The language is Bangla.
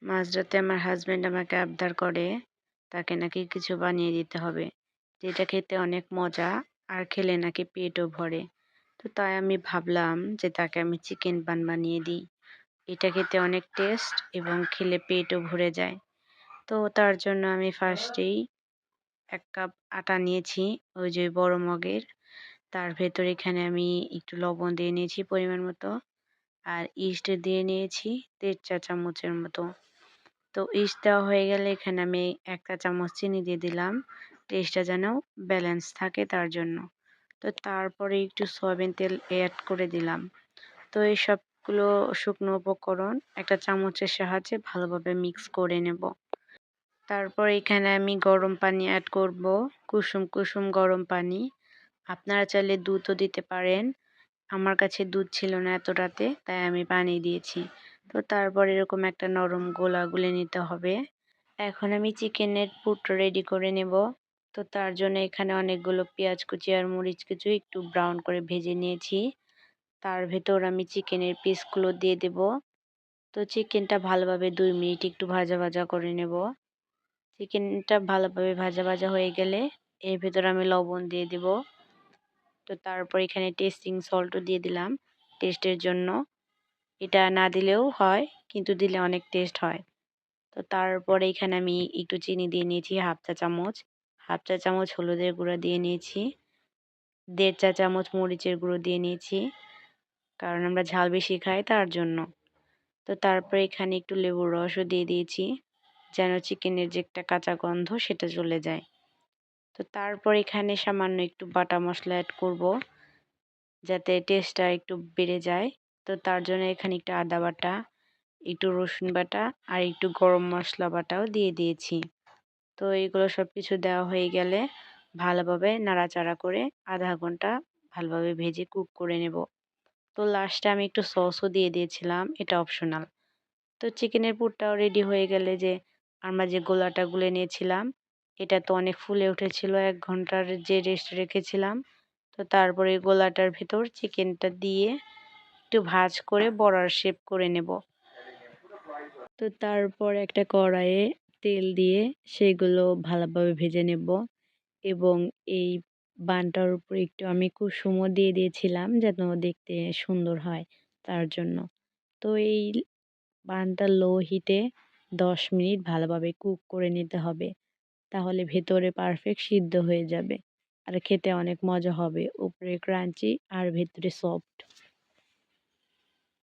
মাঝরাতে আমার হাসব্যান্ড আমাকে আবদার করে, তাকে নাকি কিছু বানিয়ে দিতে হবে। যেটা খেতে অনেক মজা আর খেলে নাকি পেটও ভরে। তো তাই আমি ভাবলাম যে তাকে আমি চিকেন বান বানিয়ে দিই। এটা খেতে অনেক টেস্ট এবং খেলে পেটও ভরে যায়। তো তার জন্য আমি ফার্স্টেই ১ কাপ আটা নিয়েছি, ওই যে বড় মগের। তার ভেতরে এখানে আমি একটু লবণ দিয়ে নিয়েছি পরিমাণ মতো। আর ইস্ট দিয়ে নিয়েছি ১.৫ চা চামচের মতো। তো ইস্ট দেওয়া হয়ে গেলে এখানে আমি ১ চা চামচ চিনি দিয়ে দিলাম। টেস্টটা যেন ব্যালেন্স থাকে তার জন্য। তো তারপরে একটু সয়াবিন তেল এড করে দিলাম। তো এই সবগুলো শুকনো উপকরণ একটা চামচের সাহায্যে ভালোভাবে মিক্স করে নেব। তারপর এখানে আমি গরম পানি এড করব, কুসুম কুসুম গরম পানি। আপনারা চাইলে দুধও দিতে পারেন। আমার কাছে দুধ ছিল না এত রাতে, তাই আমি পানি দিয়েছি। তো তারপর এরকম একটা নরম গোলা গুলে নিতে হবে। এখন আমি চিকেনের পুরটা রেডি করে নেব। তো তার জন্য এখানে অনেকগুলো পেঁয়াজ কুচি আর মরিচ কুচি একটু ব্রাউন করে ভেজে নিয়েছি। তার ভেতর আমি চিকেনের পিসগুলো দিয়ে দেব। তো চিকেনটা ভালোভাবে ২ মিনিট একটু ভাজা ভাজা করে নেব। চিকেনটা ভালোভাবে ভাজা ভাজা হয়ে গেলে এর ভেতর আমি লবণ দিয়ে দেব। তো তারপর এখানে টেস্টিং সল্টও দিয়ে দিলাম টেস্টের জন্য। এটা না দিলেও হয়, কিন্তু দিলে অনেক টেস্ট হয়। তো তারপরে এখানে আমি একটু চিনি দিয়ে নিয়েছি হাফ চা চামচ। হাফ চা চামচ হলুদের গুঁড়া দিয়ে নিয়েছি। ১.৫ চা চামচ মরিচের গুঁড়ো দিয়ে নিয়েছি। কারণ আমরা ঝাল বেশি খাই তার জন্য। তো তারপরে এখানে একটু লেবুর রসও দিয়ে দিয়েছি, যেন চিকেনের যে একটা কাঁচা গন্ধ সেটা চলে যায়। তো তারপর এখানে সামান্য একটু বাটা মসলা এড করব, যাতে টেস্টটা একটু বেড়ে যায়। তো তার জন্য এখানে একটু আদা বাটা, একটু রসুন বাটা আর একটু গরম মশলা বাটাও দিয়ে দিয়েছি। তো এগুলো সবকিছু দেওয়া হয়ে গেলে ভালোভাবে নাড়াচাড়া করে ০.৫ ঘন্টা ভালোভাবে ভেজে কুক করে নেব। তো লাস্টে আমি একটু সসও দিয়ে দিয়েছিলাম, এটা অপশনাল। তো চিকেনের পুরটাও রেডি হয়ে গেলে যে আমরা যে গোলাটা গুলে নিয়েছিলাম, এটা তো অনেক ফুলে উঠেছিল ১ ঘন্টার যে রেস্ট রেখেছিলাম। তো তারপরে গোলাটার ভেতর চিকেনটা দিয়ে একটু ভাঁজ করে বড়ার শেপ করে নেব। তো তারপর একটা কড়াইয়ে তেল দিয়ে সেগুলো ভালোভাবে ভেজে নেব এবং এই বানটার উপরে একটু আমি কুসুমও দিয়ে দিয়েছিলাম যেন দেখতে সুন্দর হয় তার জন্য। তো এই বানটা লো হিটে ১০ মিনিট ভালোভাবে কুক করে নিতে হবে। তাহলে ভেতরে পারফেক্ট সিদ্ধ হয়ে যাবে আর খেতে অনেক মজা হবে। উপরে ক্রাঞ্চি আর ভেতরে সফট।